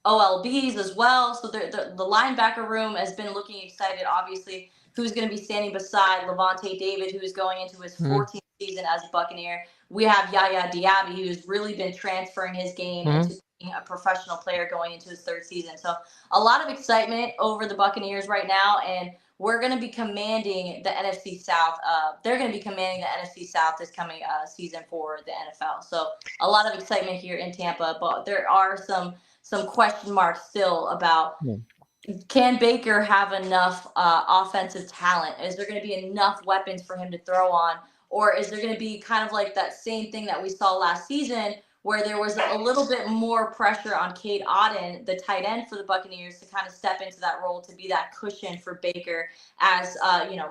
B: OLBs as well. So the linebacker room has been looking excited, obviously, who's going to be standing beside Levante David, who is going into his 14th season as a Buccaneer. We have Yaya Diaby, who's really been transferring his game into being a professional player going into his 3rd season. So a lot of excitement over the Buccaneers right now, and we're going to be commanding the NFC South. They're going to be commanding the NFC South this coming season for the NFL. So a lot of excitement here in Tampa, but there are some question marks still about can Baker have enough offensive talent? Is there going to be enough weapons for him to throw on? Or is there going to be kind of like that same thing that we saw last season, where there was a little bit more pressure on Cade Otton, the tight end for the Buccaneers, to kind of step into that role to be that cushion for Baker as,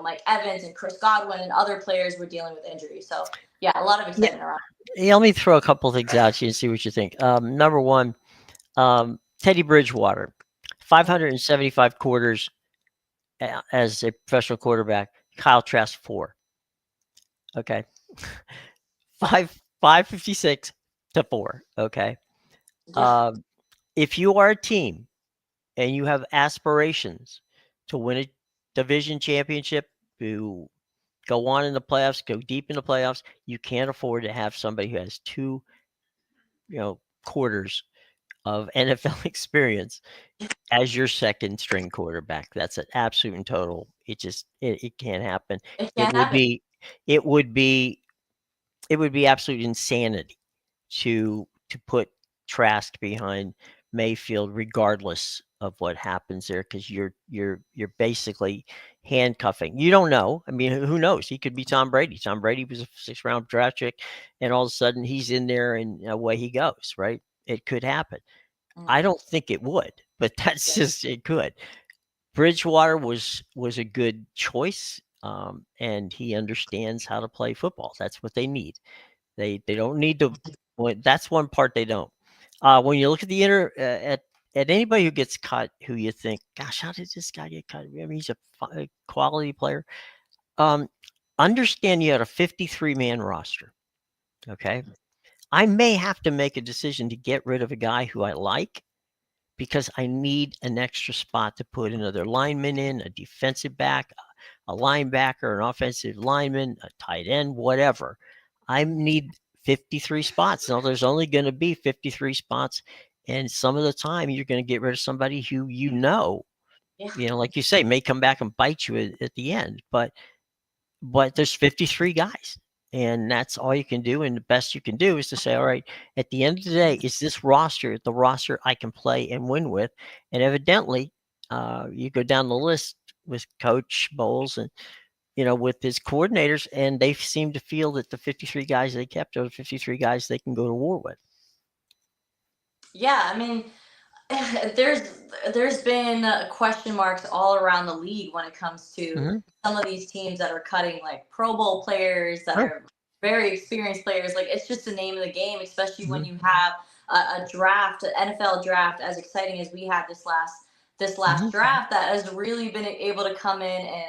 B: Mike Evans and Chris Godwin and other players were dealing with injuries. So, yeah, a lot of excitement around.
A: Yeah, let me throw a couple things out to you and see what you think. Number one, Teddy Bridgewater, 575 quarters as a professional quarterback. Kyle Trask, 4. Okay. 556 to 4. Okay. If you are a team and you have aspirations to win a division championship, to go on in the playoffs, go deep in the playoffs, you can't afford to have somebody who has 2, quarters of NFL experience as your second string quarterback. That's an absolute and total. It can't happen. It would be absolute insanity to put Trask behind Mayfield, regardless of what happens there, because you're basically handcuffing. You don't know. I mean, who knows? He could be Tom Brady. Tom Brady was a 6th-round draft pick, and all of a sudden he's in there and away he goes. Right? It could happen. I don't think it would, but that's just it could. Bridgewater was a good choice, and he understands how to play football. That's what they need. They don't need to. Well, that's one part they don't. When you look at the at anybody who gets cut, who you think, gosh, how did this guy get cut? I mean, he's a quality player. Understand you had a 53-man roster. Okay, I may have to make a decision to get rid of a guy who I like, because I need an extra spot to put another lineman in, a defensive back, a linebacker, an offensive lineman, a tight end, whatever. I need 53 spots. Now, there's only going to be 53 spots, and some of the time you're going to get rid of somebody who like you say, may come back and bite you at the end. But there's 53 guys. And that's all you can do. And the best you can do is to say, all right, at the end of the day, is this roster the roster I can play and win with? And evidently, you go down the list with Coach Bowles and, with his coordinators, and they seem to feel that the 53 guys they kept are the 53 guys they can go to war with.
B: Yeah, I mean, there's been question marks all around the league when it comes to
A: Mm-hmm.
B: some of these teams that are cutting like Pro Bowl players that
A: Right.
B: are very experienced players. Like it's just the name of the game, especially when
A: Mm-hmm.
B: you have a draft, an NFL draft, as exciting as we had this last
A: Mm-hmm.
B: draft that has really been able to come in and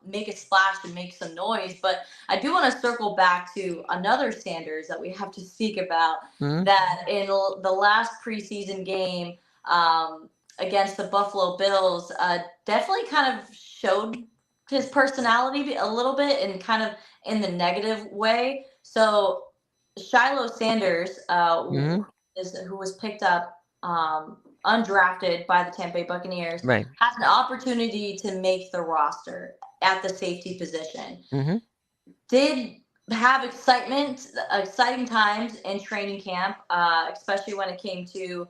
B: make a splash and make some noise. But I do want to circle back to another Sanders that we have to speak about.
A: Mm-hmm.
B: That in the last preseason game um, against the Buffalo Bills, definitely kind of showed his personality a little bit and kind of in the negative way. So Shiloh Sanders,
A: Mm-hmm.
B: who was picked up undrafted by the Tampa Bay Buccaneers,
A: Right.
B: has an opportunity to make the roster at the safety position.
A: Mm-hmm.
B: Did have exciting times in training camp, especially when it came to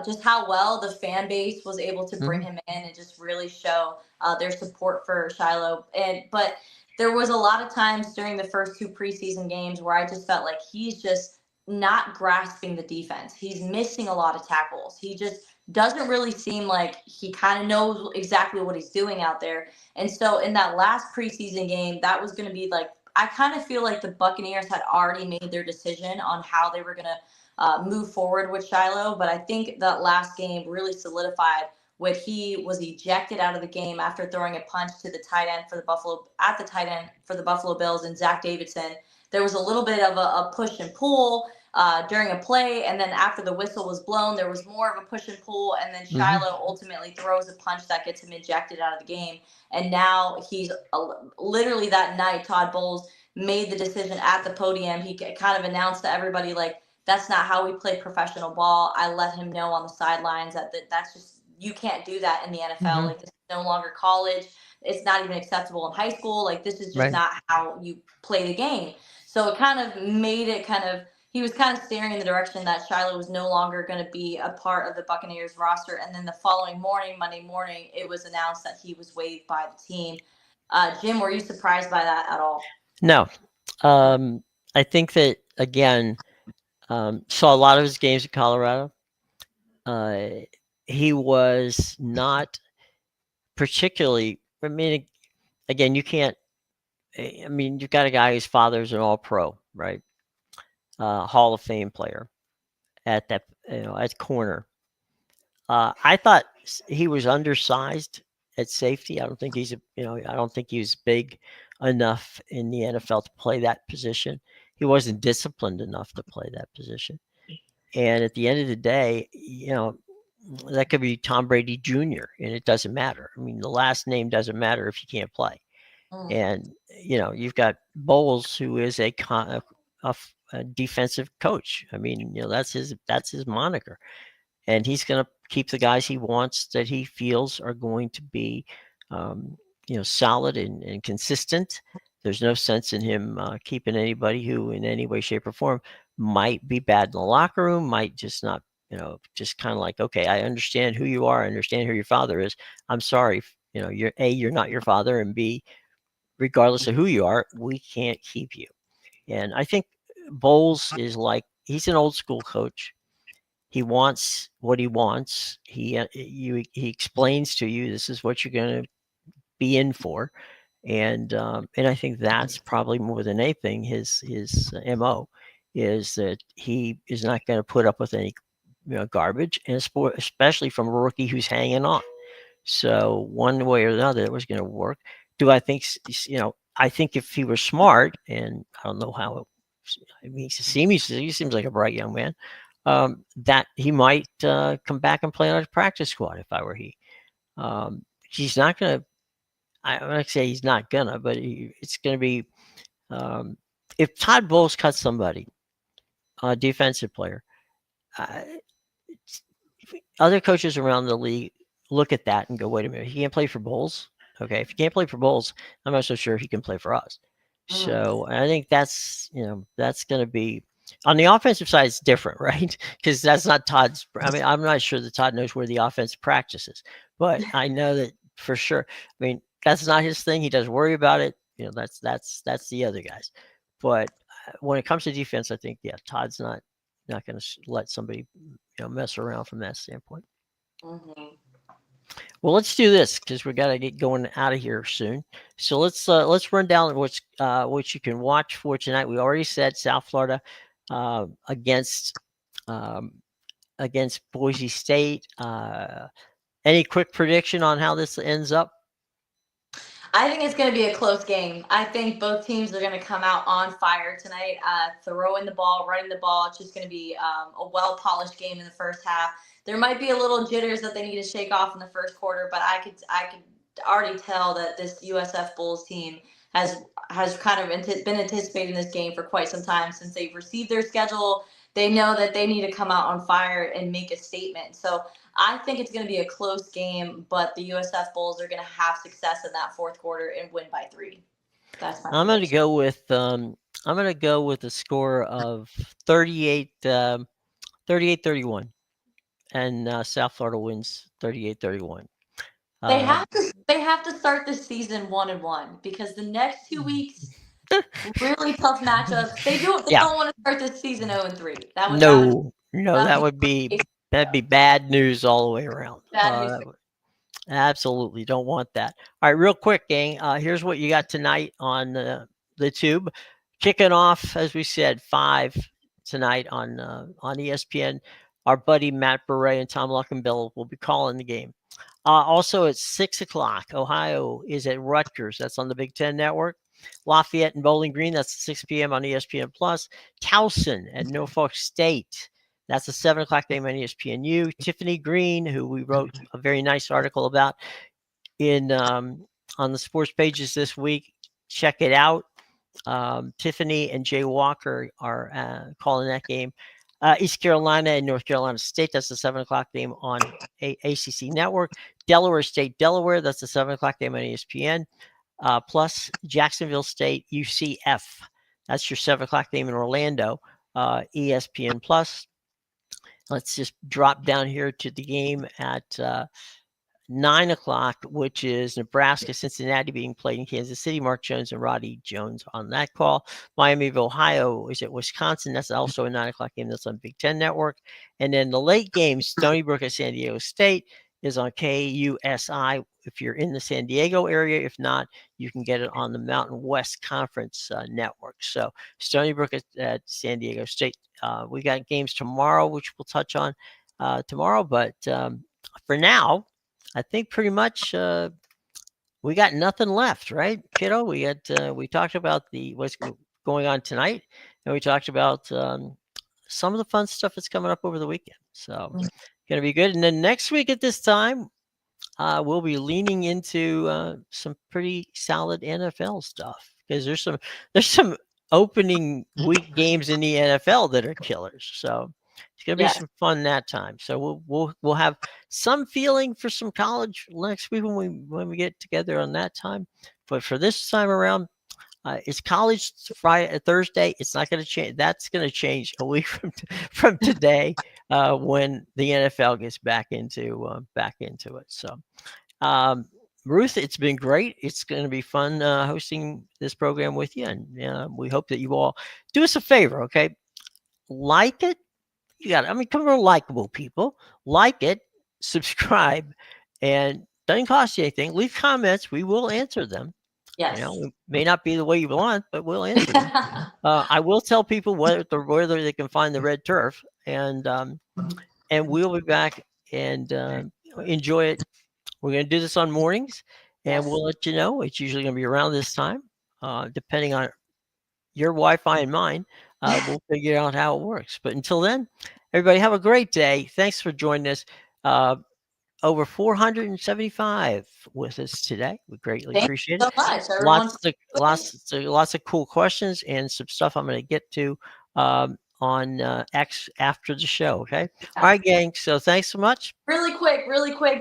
B: just how well the fan base was able to bring
A: Mm-hmm.
B: him in and just really show their support for Shiloh. But there was a lot of times during the first two preseason games where I just felt like he's just not grasping the defense. He's missing a lot of tackles. He just doesn't really seem like he kind of knows exactly what he's doing out there. And so in that last preseason game, that was going to be like, I kind of feel like the Buccaneers had already made their decision on how they were going to move forward with Shiloh. But I think that last game really solidified when he was ejected out of the game after throwing a punch to the tight end for the Buffalo Bills and Zach Davidson. There was a little bit of a push and pull during a play, and then after the whistle was blown, there was more of a push and pull, and then
A: Mm-hmm.
B: Shiloh ultimately throws a punch that gets him ejected out of the game. And now he's literally that night, Todd Bowles made the decision at the podium. He kind of announced to everybody, like, that's not how we play professional ball. I let him know on the sidelines that's just, you can't do that in the NFL.
A: Mm-hmm.
B: Like, this is no longer college. It's not even acceptable in high school. Like, this is just
A: Right.
B: not how you play the game. So it kind of made it he was kind of staring in the direction that Shiloh was no longer going to be a part of the Buccaneers roster. And then the following morning, Monday morning, it was announced that he was waived by the team. Jim, were you surprised by that at all?
A: No. I think that, again, saw a lot of his games in Colorado. Uh, he was not particularly. I mean, again, you can't. I mean, you've got a guy whose father's an All-Pro, right? Hall of Fame player at that, at corner. I thought he was undersized at safety. I don't think I don't think he was big enough in the NFL to play that position. He wasn't disciplined enough to play that position. And at the end of the day, that could be Tom Brady Jr., and it doesn't matter. I mean, the last name doesn't matter if you can't play.
B: Mm.
A: And, you've got Bowles, who is a defensive coach. I mean, that's his moniker. And he's going to keep the guys he wants that he feels are going to be, solid and consistent. There's no sense in him keeping anybody who, in any way, shape, or form, might be bad in the locker room, might just not, just kind of like, okay, I understand who you are, I understand who your father is. I'm sorry, you're not your father, and B, regardless of who you are, we can't keep you. And I think Bowles is like, he's an old school coach. He wants what he wants. He explains to you, this is what you're going to be in for, and I think that's probably more than anything his mo is that he is not going to put up with any garbage, and especially from a rookie who's hanging on. So one way or another, it was going to work. Do I think I think if he was smart, and I don't know how. I mean, he seems like a bright young man. That he might come back and play on his practice squad if I were he. He's not going to. I'm not going to say he's not gonna, but it's going to be. If Todd Bowles cuts somebody, a defensive player, uh, other coaches around the league look at that and go, "Wait a minute, he can't play for Bowles." Okay, if he can't play for Bowles, I'm not so sure he can play for us.
B: Mm.
A: So I think that's going to be on the offensive side. It's different, right? Because that's not Todd's. I mean, I'm not sure that Todd knows where the offense practices, but I know that for sure. I mean, that's not his thing. He doesn't worry about it. That's the other guys. But when it comes to defense, I think Todd's not going to let somebody mess around from that standpoint.
B: Hmm.
A: Well, let's do this because we got to get going out of here soon. So let's run down what you can watch for tonight. We already said South Florida against um, against Boise State. Any quick prediction on how this ends up?
B: I think it's going to be a close game. I think both teams are going to come out on fire tonight, throwing the ball, running the ball. It's just going to be a well polished game in the first half. There might be a little jitters that they need to shake off in the first quarter, but I could already tell that this USF Bulls team has kind of been anticipating this game for quite some time since they've received their schedule. They know that they need to come out on fire and make a statement. So I think it's going to be a close game, but the USF Bulls are going to have success in that fourth quarter and win by 3. That's my
A: I'm going to
B: prediction.
A: go with a score of 38 38-31, and South Florida wins 38-31. Um,
B: They have to start the season 1-1 because the next 2 weeks really tough matchups. They
A: yeah,
B: don't want to start this season 0-3.
A: no, no,
B: That
A: that
B: would
A: would be
B: be
A: that'd be bad news all the way around.
B: bad news.
A: Absolutely don't want that. All right, real quick, gang. Here's what you got tonight on the tube. Kicking off, as we said, 5 tonight on ESPN. Our buddy Matt Bure and Tom Luckenbill will be calling the game. Also at 6 o'clock, Ohio is at Rutgers. That's on the Big Ten Network. Lafayette and Bowling Green. That's 6 p.m. on ESPN Plus. Towson at Norfolk State. That's a 7 o'clock game on ESPNU. Tiffany Green, who we wrote a very nice article about in on the sports pages this week. Check it out. Tiffany and Jay Walker are calling that game. East Carolina and North Carolina State. That's the 7 o'clock game on ACC Network. Delaware State, Delaware. That's the 7 o'clock game on ESPN. Plus Jacksonville State, UCF. That's your 7 o'clock game in Orlando. ESPN Plus. Let's just drop down here to the game at 9 o'clock, which is Nebraska, Cincinnati being played in Kansas City. Mark Jones and Roddy Jones on that call. Miami of Ohio is at Wisconsin. That's also a 9 o'clock game. That's on Big Ten Network. And then the late game, Stony Brook at San Diego State is on KUSI if you're in the San Diego area. If not, you can get it on the Mountain West Conference Network. So Stony Brook at San Diego State. We got games tomorrow, which we'll touch on tomorrow. But for now, I think pretty much we got nothing left, right, kiddo? We talked about what's going on tonight, and we talked about some of the fun stuff that's coming up over the weekend. So gonna be good. And then next week at this time, we'll be leaning into some pretty solid NFL stuff because there's some opening week games in the NFL that are killers. So it's gonna be
B: Yes.
A: some fun that time. So we'll have some feeling for some college next week when we get together on that time. But for this time around, it's college Friday, Thursday. It's not going to change. That's going to change a week from today when the NFL gets back into it. So, um, Ruth, it's been great. It's going to be fun hosting this program with you, and we hope that you all do us a favor. Okay, like it. You got. I mean, come on, likable people. Like it, subscribe, and doesn't cost you anything. Leave comments. We will answer them.
B: Yes.
A: It may not be the way you want, but we'll answer them. I will tell people whether they can find the red turf, and we'll be back and enjoy it. We're going to do this on mornings, and
B: Yes.
A: we'll let you know. It's usually going to be around this time, depending on your Wi-Fi and mine. We'll figure out how it works. But until then, everybody have a great day. Thanks for joining us. Over 475 with us today. We greatly
B: Thank
A: appreciate
B: you
A: it.
B: so much, everyone.
A: Lots of cool questions and some stuff I'm going to get to on X after the show. Okay. All
B: Yeah.
A: right, gang. So thanks so much.
B: Really quick,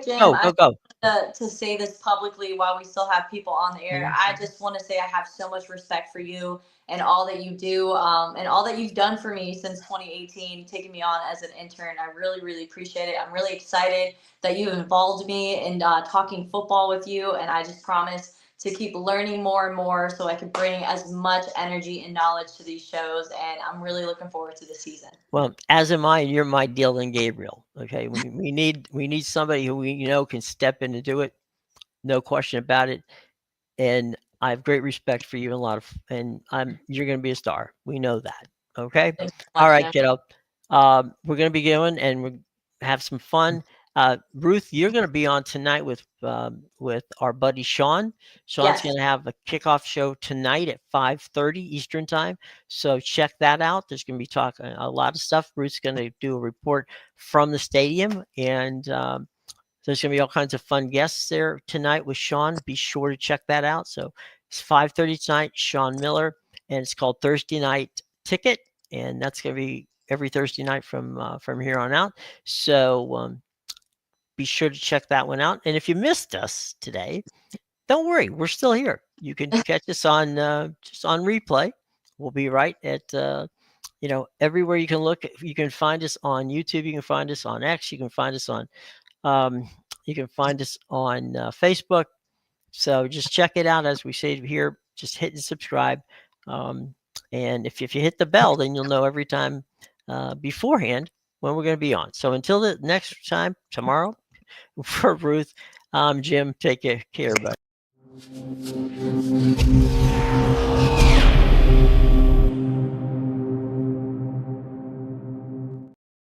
B: Jim.
A: Go, go, go.
B: To say this publicly while we still have people on the air. I just want to say I have so much respect for you and all that you do, and all that you've done for me since 2018, taking me on as an intern. I really appreciate it. I'm really excited that you involved me in talking football with you, and I just promise to keep learning more and more so I can bring as much energy and knowledge to these shows. And I'm really looking forward to the season.
A: Well, as am I, and you're my Dylan Gabriel. Okay, we need somebody who we can step in and do it, no question about it. And I have great respect for you, and you're going to be a star. We know that. Okay,
B: Thanks so
A: all
B: much,
A: right,
B: Jim.
A: kiddo. We're going to be going and we have some fun. Ruth, you're going to be on tonight with our buddy Sean. Sean's
B: Yes.
A: going to have a kickoff show tonight at 5:30 Eastern time. So check that out. There's going to be talking a lot of stuff. Ruth's going to do a report from the stadium, and there's going to be all kinds of fun guests there tonight with Sean. Be sure to check that out. So it's 5:30 tonight. Sean Miller, and it's called Thursday Night Ticket, and that's going to be every Thursday night from here on out. So be sure to check that one out. And if you missed us today, don't worry, we're still here. You can catch us on just on replay. We'll be right at everywhere you can look. You can find us on YouTube. You can find us on X. You can find us on Facebook. So just check it out. As we say here, just hit and subscribe. And if you hit the bell, then you'll know every time beforehand when we're going to be on. So until the next time, tomorrow, for Ruth, I'm Jim. Take care, buddy.